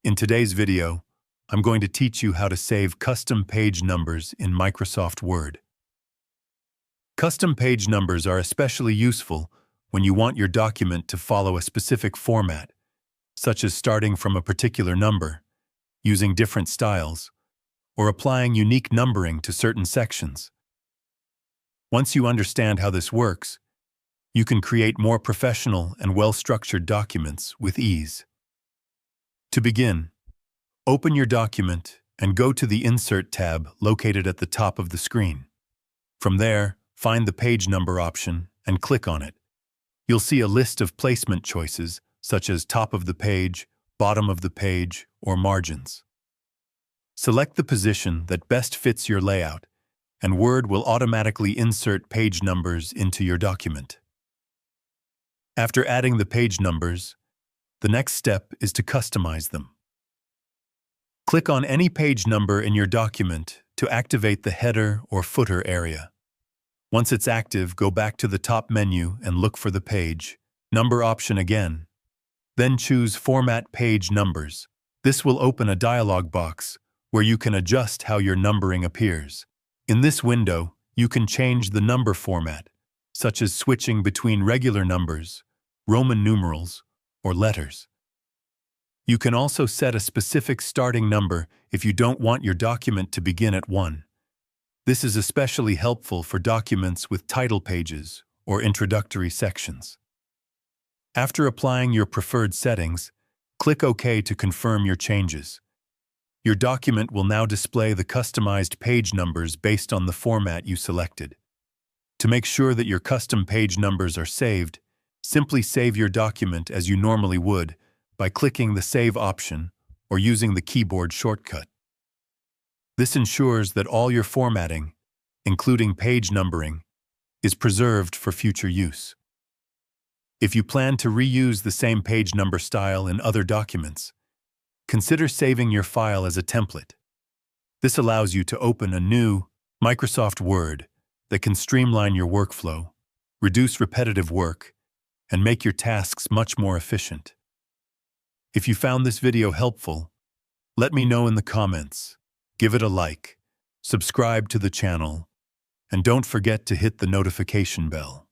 In today's video, I'm going to teach you how to save custom page numbers in Microsoft Word. Custom page numbers are especially useful when you want your document to follow a specific format, such as starting from a particular number, using different styles, or applying unique numbering to certain sections. Once you understand how this works, you can create more professional and well-structured documents with ease. To begin, open your document and go to the Insert tab located at the top of the screen. From there, find the page number option and click on it. You'll see a list of placement choices such as top of the page, bottom of the page, or margins. Select the position that best fits your layout, and Word will automatically insert page numbers into your document. After adding the page numbers, the next step is to customize them. Click on any page number in your document to activate the header or footer area. Once it's active, go back to the top menu and look for the page number option again. Then choose Format Page Numbers. This will open a dialog box where you can adjust how your numbering appears. In this window, you can change the number format, such as switching between regular numbers, Roman numerals, or letters. You can also set a specific starting number if you don't want your document to begin at 1. This is especially helpful for documents with title pages or introductory sections. After applying your preferred settings, click OK to confirm your changes. Your document will now display the customized page numbers based on the format you selected. To make sure that your custom page numbers are saved, simply save your document as you normally would by clicking the Save option or using the keyboard shortcut. This ensures that all your formatting, including page numbering, is preserved for future use. If you plan to reuse the same page number style in other documents, consider saving your file as a template. This allows you to open a new Microsoft Word that can streamline your workflow, reduce repetitive work, and make your tasks much more efficient. If you found this video helpful, let me know in the comments, give it a like, subscribe to the channel, and don't forget to hit the notification bell.